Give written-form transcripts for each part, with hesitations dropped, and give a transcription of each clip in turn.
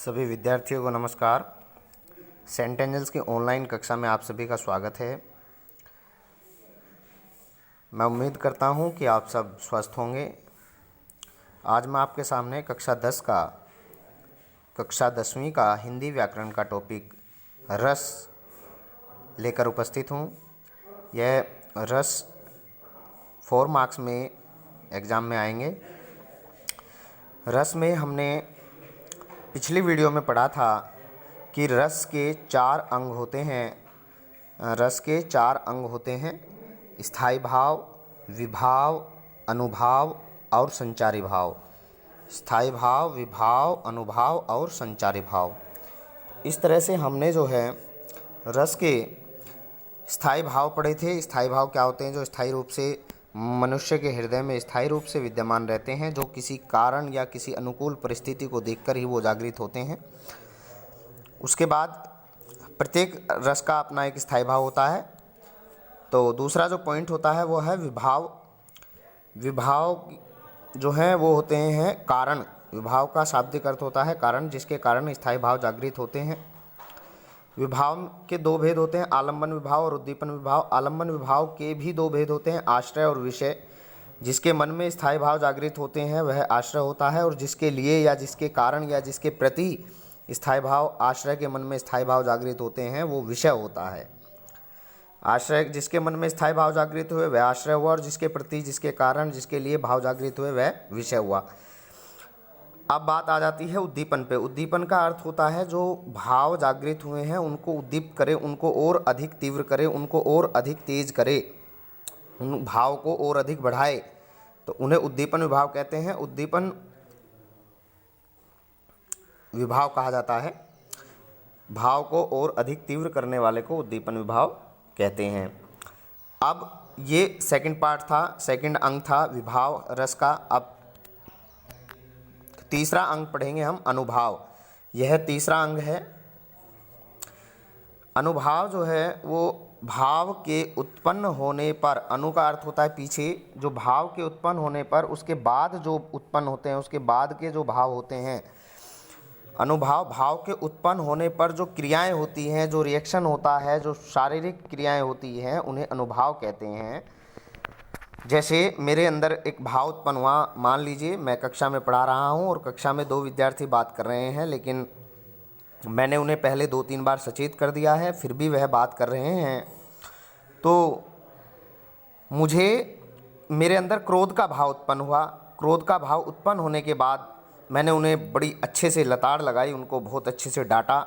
सभी विद्यार्थियों को नमस्कार। सेंट एंजल्स की ऑनलाइन कक्षा में आप सभी का स्वागत है। मैं उम्मीद करता हूं कि आप सब स्वस्थ होंगे। आज मैं आपके सामने कक्षा 10वीं का हिंदी व्याकरण का टॉपिक रस लेकर उपस्थित हूं। यह रस 4 मार्क्स में एग्ज़ाम में आएंगे। रस में हमने पिछली वीडियो में पढ़ा था कि रस के 4 अंग होते हैं। रस के 4 अंग होते हैं: स्थायी भाव, विभाव, अनुभाव और संचारी भाव। स्थायी भाव, विभाव, अनुभाव और संचारी भाव। इस तरह से हमने जो है रस के स्थायी भाव पढ़े थे। स्थायी भाव क्या होते हैं? जो स्थायी रूप से मनुष्य के हृदय में स्थायी रूप से विद्यमान रहते हैं, जो किसी कारण या किसी अनुकूल परिस्थिति को देखकर ही वो जागृत होते हैं। उसके बाद प्रत्येक रस का अपना एक स्थायी भाव होता है। तो दूसरा जो पॉइंट होता है वो है विभाव। विभाव जो है वो होते हैं कारण। विभाव का शाब्दिक अर्थ होता है कारण, जिसके कारण स्थायी भाव जागृत होते हैं। विभाव के 2 भेद होते हैं, आलंबन विभाव और उद्दीपन विभाव। आलंबन विभाव के भी 2 भेद होते हैं, आश्रय और विषय। जिसके मन में स्थायी भाव जागृत होते हैं वह आश्रय होता है, और जिसके लिए या जिसके कारण या जिसके प्रति स्थायी भाव, आश्रय के मन में स्थायी भाव जागृत होते हैं, वो विषय होता है। आश्रय जिसके मन में स्थायी भाव जागृत हुए वह आश्रय हुआ, और जिसके प्रति, जिसके कारण, जिसके लिए भाव जागृत हुए वह विषय हुआ। अब बात आ जाती है उद्दीपन पे। उद्दीपन का अर्थ होता है जो भाव जागृत हुए हैं उनको उद्दीप्त करे, उनको और अधिक तीव्र करे, उनको और अधिक तेज करे, उन भाव को और अधिक बढ़ाए, तो उन्हें उद्दीपन विभाव कहते हैं। उद्दीपन विभाव कहा जाता है। भाव को और अधिक तीव्र करने वाले को उद्दीपन विभाव कहते हैं। अब ये सेकंड पार्ट था, सेकंड अंग था विभाव रस का। अब तीसरा अंग पढ़ेंगे हम, अनुभाव। यह तीसरा अंग है। अनुभाव जो है वो भाव के उत्पन्न होने पर, अनु का अर्थ होता है पीछे, जो भाव के उत्पन्न होने पर उसके बाद जो उत्पन्न होते हैं, उसके बाद के जो भाव होते हैं। अनुभाव भाव के उत्पन्न होने पर जो क्रियाएं होती हैं, जो रिएक्शन होता है, जो शारीरिक क्रियाएं होती हैं, उन्हें अनुभाव कहते हैं। जैसे मेरे अंदर एक भाव उत्पन्न हुआ, मान लीजिए मैं कक्षा में पढ़ा रहा हूँ और कक्षा में 2 विद्यार्थी बात कर रहे हैं, लेकिन मैंने उन्हें पहले 2-3 बार सचेत कर दिया है, फिर भी वह बात कर रहे हैं, तो मुझे मेरे अंदर क्रोध का भाव उत्पन्न हुआ। क्रोध का भाव उत्पन्न होने के बाद मैंने उन्हें बड़ी अच्छे से लताड़ लगाई, उनको बहुत अच्छे से डांटा,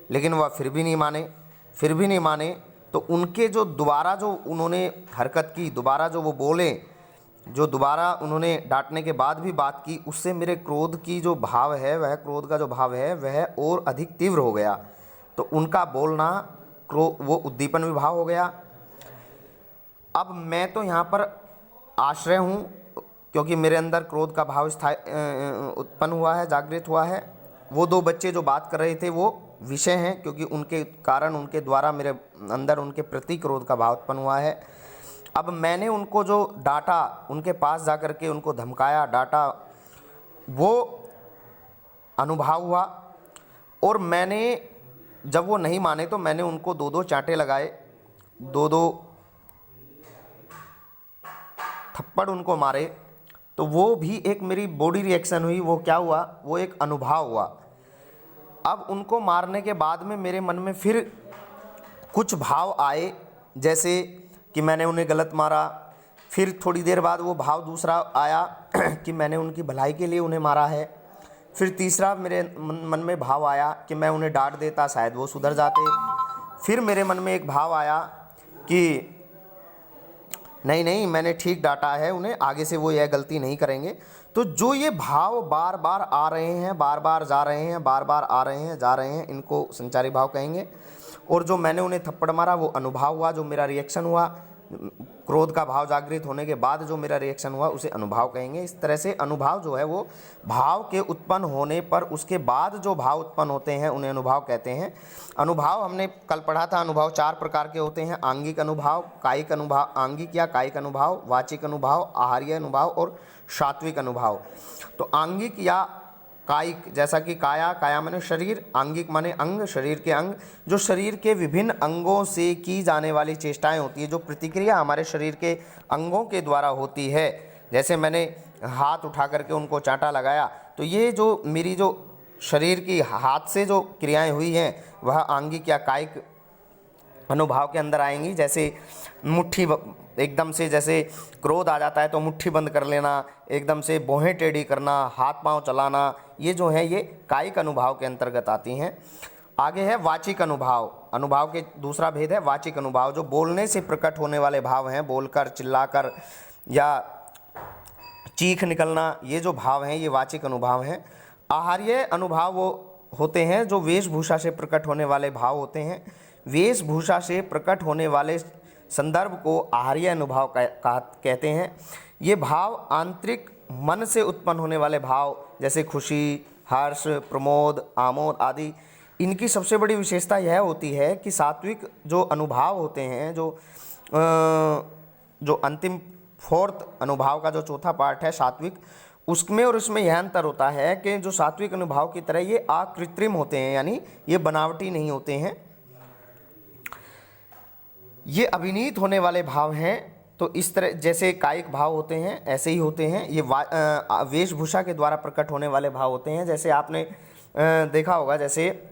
लेकिन वह फिर भी नहीं माने। तो उनके जो दोबारा जो उन्होंने हरकत की, दोबारा जो वो बोले, जो दोबारा उन्होंने डांटने के बाद भी बात की, उससे मेरे क्रोध की जो भाव है, वह क्रोध का जो भाव है वह और अधिक तीव्र हो गया। तो उनका बोलना वो उद्दीपन विभाव हो गया। अब मैं तो यहाँ पर आश्रय हूँ, क्योंकि मेरे अंदर क्रोध का भाव उत्पन्न हुआ है, जागृत हुआ है। वो 2 बच्चे जो बात कर रहे थे वो विषय हैं, क्योंकि उनके कारण, उनके द्वारा मेरे अंदर उनके प्रति क्रोध का भाव उत्पन्न हुआ है। अब मैंने उनको जो डांटा, उनके पास जाकर के उनको धमकाया, डांटा, वो अनुभाव हुआ। और मैंने जब वो नहीं माने तो मैंने उनको 2-2 चांटे लगाए, 2-2 थप्पड़ उनको मारे, तो वो भी एक मेरी बॉडी रिएक्शन हुई। वो क्या हुआ? वो एक अनुभाव हुआ। अब उनको मारने के बाद में मेरे मन में फिर कुछ भाव आए, जैसे कि मैंने उन्हें गलत मारा। फिर थोड़ी देर बाद वो भाव दूसरा आया कि मैंने उनकी भलाई के लिए उन्हें मारा है। फिर तीसरा मेरे मन में भाव आया कि मैं उन्हें डांट देता, शायद वो सुधर जाते। फिर मेरे मन में एक भाव आया कि नहीं, मैंने ठीक डांटा है उन्हें, आगे से वो यह गलती नहीं करेंगे। तो जो ये भाव बार बार आ रहे हैं, बार बार जा रहे हैं, बार बार आ रहे हैं, जा रहे हैं, इनको संचारी भाव कहेंगे। और जो मैंने उन्हें थप्पड़ मारा वो अनुभाव हुआ, जो मेरा रिएक्शन हुआ, क्रोध का भाव जागृत होने के बाद जो मेरा रिएक्शन हुआ उसे अनुभाव कहेंगे। इस तरह से अनुभाव जो है वो भाव के उत्पन्न होने पर उसके बाद जो भाव उत्पन्न होते हैं उन्हें अनुभाव कहते हैं। अनुभाव हमने कल पढ़ा था, अनुभाव 4 प्रकार के होते हैं: आंगिक अनुभाव, कायिक अनुभाव, आंगिक या कायिक अनुभाव, वाचिक अनुभाव, आहार्य अनुभाव और सात्विक अनुभाव। तो आंगिक या कायिक, जैसा कि काया, काया माने शरीर, आंगिक माने अंग, शरीर के अंग, जो शरीर के विभिन्न अंगों से की जाने वाली चेष्टाएं होती है, जो प्रतिक्रिया हमारे शरीर के अंगों के द्वारा होती है। जैसे मैंने हाथ उठा करके उनको चांटा लगाया, तो ये जो मेरी जो शरीर की हाथ से जो क्रियाएं हुई हैं वह आंगिक या कायिक अनुभाव के अंदर आएंगी। जैसे एकदम से जैसे क्रोध आ जाता है तो मुट्ठी बंद कर लेना, एकदम से भौहें टेढ़ी करना, हाथ पांव चलाना, ये जो है ये कायिक अनुभाव के अंतर्गत आती हैं। आगे है वाचिक अनुभाव। अनुभाव के दूसरा भेद है वाचिक अनुभाव, जो बोलने से प्रकट होने वाले भाव हैं, बोलकर, चिल्लाकर या चीख निकलना, ये जो भाव हैं ये वाचिक अनुभाव हैं। आहार्य अनुभाव वो होते हैं जो वेशभूषा से प्रकट होने वाले भाव होते हैं। वेशभूषा से प्रकट होने वाले संदर्भ को आहार्य अनुभाव कहते हैं। ये भाव आंतरिक मन से उत्पन्न होने वाले भाव, जैसे खुशी, हर्ष, प्रमोद, आमोद आदि। इनकी सबसे बड़ी विशेषता यह होती है कि सात्विक जो अनुभाव होते हैं, जो अंतिम फोर्थ अनुभाव का जो चौथा पार्ट है सात्विक, उसमें और इसमें यह अंतर होता है कि जो सात्विक अनुभाव की तरह ये अकृत्रिम होते हैं, यानी ये बनावटी नहीं होते हैं, ये अभिनीत होने वाले भाव हैं। तो इस तरह जैसे कायिक भाव होते हैं ऐसे ही होते हैं ये वेशभूषा के द्वारा प्रकट होने वाले भाव होते हैं। जैसे आपने देखा होगा, जैसे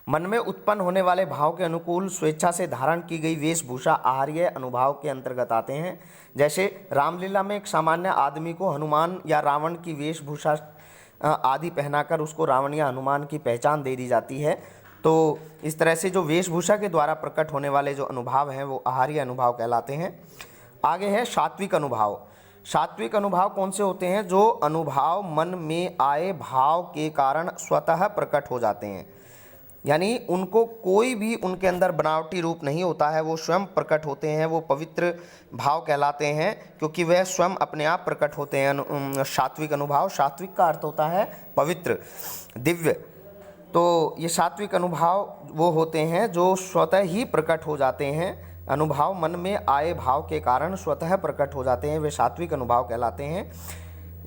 मन में उत्पन्न होने वाले भाव के अनुकूल स्वेच्छा से धारण की गई वेशभूषा आहार्य अनुभाव के अंतर्गत आते हैं। जैसे रामलीला में एक सामान्य आदमी को हनुमान या रावण की वेशभूषा आदि पहनाकर उसको रावण या हनुमान की पहचान दे दी जाती है। तो इस तरह से जो वेशभूषा के द्वारा प्रकट होने वाले जो अनुभाव हैं वो आहार्य अनुभाव कहलाते हैं। आगे है सात्विक अनुभाव। सात्विक अनुभाव कौन से होते हैं? जो अनुभाव मन में आए भाव के कारण स्वतः प्रकट हो जाते हैं, यानी उनको कोई भी उनके अंदर बनावटी रूप नहीं होता है, वो स्वयं प्रकट होते हैं, वो पवित्र भाव कहलाते हैं क्योंकि वह स्वयं अपने आप प्रकट होते हैं। सात्विक अनुभाव, सात्विक का अर्थ होता है पवित्र, दिव्य। तो ये सात्विक अनुभाव वो होते हैं जो स्वतः ही प्रकट हो जाते हैं, अनुभाव मन में आए भाव के कारण स्वतः प्रकट हो जाते हैं, वे सात्विक अनुभाव कहलाते हैं।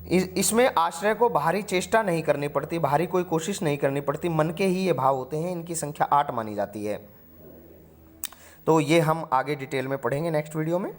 इसमें आश्रय को बाहरी चेष्टा नहीं करनी पड़ती, बाहरी कोई कोशिश नहीं करनी पड़ती, मन के ही ये भाव होते हैं। इनकी संख्या 8 मानी जाती है। तो ये हम आगे डिटेल में पढ़ेंगे नेक्स्ट वीडियो में।